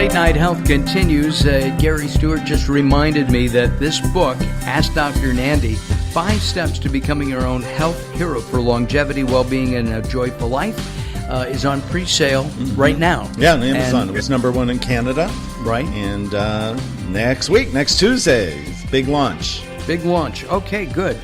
Late Night Health continues. Gary Stewart just reminded me that this book, Ask Dr. Nandi, 5 Steps to Becoming Your Own Health Hero for Longevity, Well-Being, and a Joyful Life, is on pre-sale right now. Yeah, on Amazon. It was #1 in Canada. Right. And next week, next Tuesday, big launch. Big launch. Okay, good.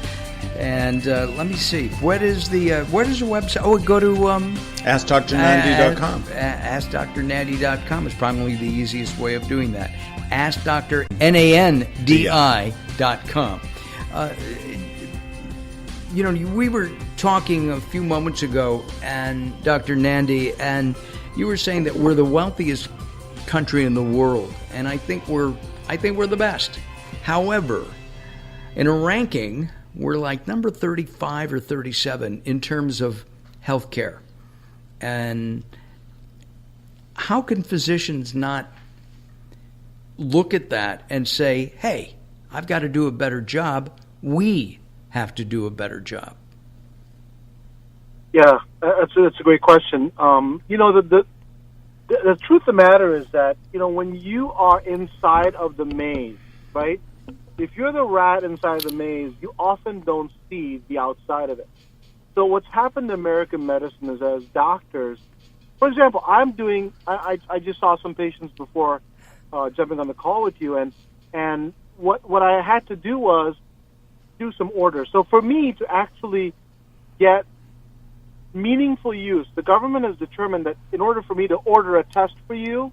And let me see. What is the website? Oh, go to AskDrNandi.com. AskDrNandi.com is probably the easiest way of doing that. AskDrNandi.com. We were talking a few moments ago, and Dr. Nandi, and you were saying that we're the wealthiest country in the world, and I think we're the best. However, in a ranking, we're like number 35 or 37 in terms of healthcare. And how can physicians not look at that and say, hey, I've got to do a better job. We have to do a better job. Yeah, that's a great question. The truth of the matter is that, when you are inside of the maze, right? If you're the rat inside of the maze, you often don't see the outside of it. So what's happened to American medicine is, as doctors, for example, I just saw some patients before jumping on the call with you, and what I had to do was do some orders. So for me to actually get meaningful use, the government has determined that in order for me to order a test for you,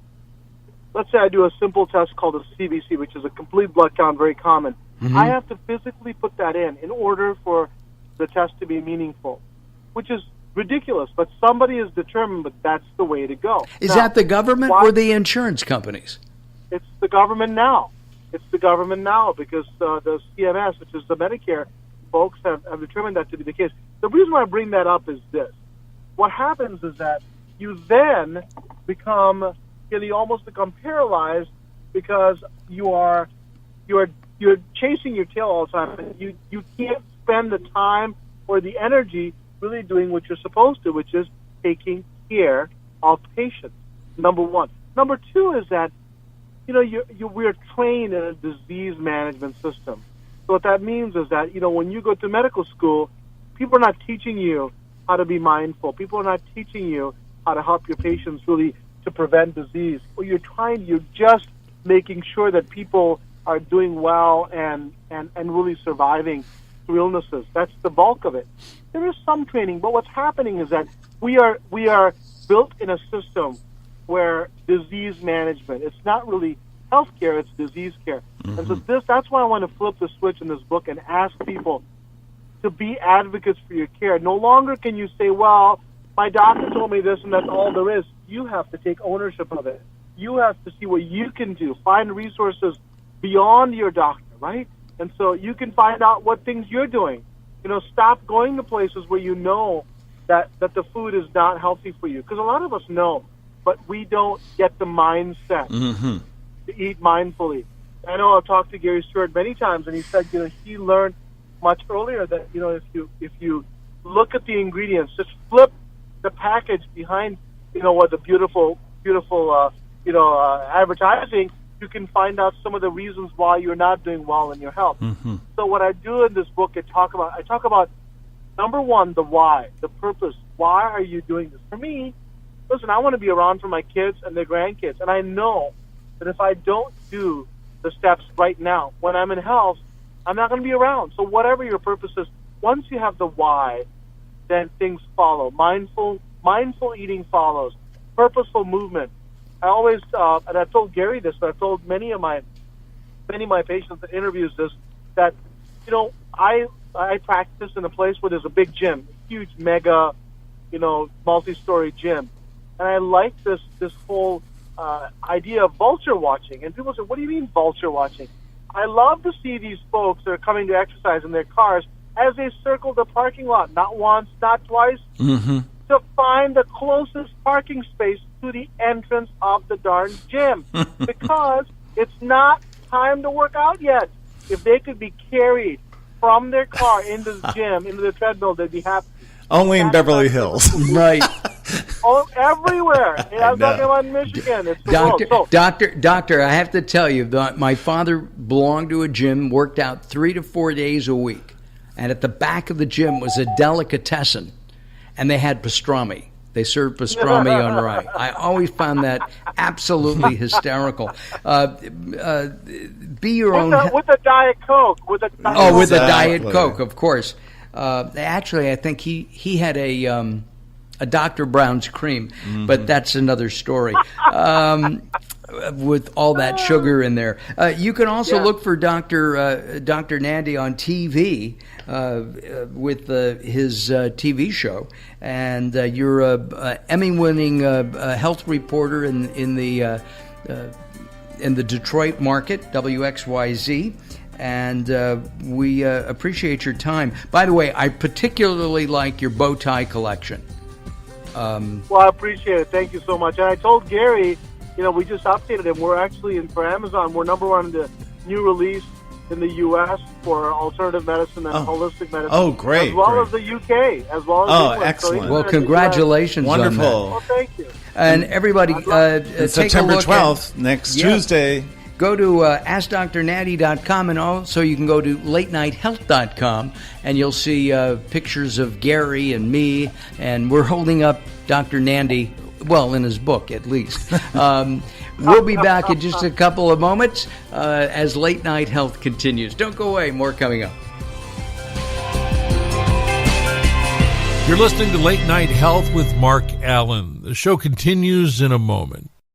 let's say I do a simple test called a CBC, which is a complete blood count, very common. Mm-hmm. I have to physically put that in order for the test to be meaningful, which is ridiculous. But somebody has determined that that's the way to go. Is that the government or the insurance companies? It's the government now. It's the government now because the CMS, which is the Medicare folks, have determined that to be the case. The reason why I bring that up is this. What happens is that you then become... you almost become paralyzed because you're chasing your tail all the time. You can't spend the time or the energy really doing what you're supposed to, which is taking care of patients. Number one. Number two is that we're trained in a disease management system. So what that means is that when you go to medical school, people are not teaching you how to be mindful. People are not teaching you how to help your patients really to prevent disease. Well, you're just making sure that people are doing well and really surviving through illnesses. That's the bulk of it. There is some training, but what's happening is that we are built in a system where disease management, it's not really healthcare, it's disease care. Mm-hmm. And so that's why I want to flip the switch in this book and ask people to be advocates for your care. No longer can you say, well, my doctor told me this and that's all there is. You have to take ownership of it. You have to see what you can do. Find resources beyond your doctor, right? And so you can find out what things you're doing. Stop going to places where you know that the food is not healthy for you. Because a lot of us know, but we don't get the mindset to eat mindfully. I know I've talked to Gary Stewart many times, and he said, he learned much earlier that, if you look at the ingredients, just flip the package behind what the beautiful advertising, you can find out some of the reasons why you're not doing well in your health. Mm-hmm. So what I do in this book, I talk about number one, the why, the purpose. Why are you doing this? For me, listen, I want to be around for my kids and their grandkids, and I know that if I don't do the steps right now, when I'm in health, I'm not going to be around. So whatever your purpose is, once you have the why, then things follow. Mindful eating follows. Purposeful movement. I always, and I've told Gary this, but I've told many of my patients in interviews this, that, I practice in a place where there's a big gym, a huge mega, multi-story gym. And I like this whole idea of vulture watching. And people say, what do you mean vulture watching? I love to see these folks that are coming to exercise in their cars as they circle the parking lot, not once, not twice, to find the closest parking space to the entrance of the darn gym. Because it's not time to work out yet. If they could be carried from their car into the gym, into the treadmill, they'd be happy. Only in Beverly Hills. Right. Oh, everywhere. I'm talking about Michigan. It's the world. Doctor, I have to tell you that my father belonged to a gym, worked out 3 to 4 days a week. And at the back of the gym was a delicatessen. And they had pastrami. They served pastrami on rye. I always found that absolutely hysterical. Be your own. With a Diet Coke. With a Diet Coke, of course. Actually, I think he had a Dr. Brown's cream, but that's another story. With all that sugar in there, you can also look for Dr. Nandi on TV with his TV show, and you're a Emmy-winning health reporter in the Detroit market, WXYZ. And we appreciate your time. By the way, I particularly like your bow tie collection. Well, I appreciate it. Thank you so much. And I told Gary, we just updated him. We're actually for Amazon. We're #1 in the new release in the U.S. for alternative medicine and holistic medicine. Oh, great! As well as the U.K. as well as England. Excellent. Well, congratulations on that. Wonderful. Well, thank you. And everybody, take September a look 12th, next Tuesday. Go to AskDrNandy.com, and also you can go to LateNightHealth.com, and you'll see pictures of Gary and me, and we're holding up Dr. Nandi, well, in his book at least. We'll be back in just a couple of moments as Late Night Health continues. Don't go away, more coming up. You're listening to Late Night Health with Mark Alyn. The show continues in a moment.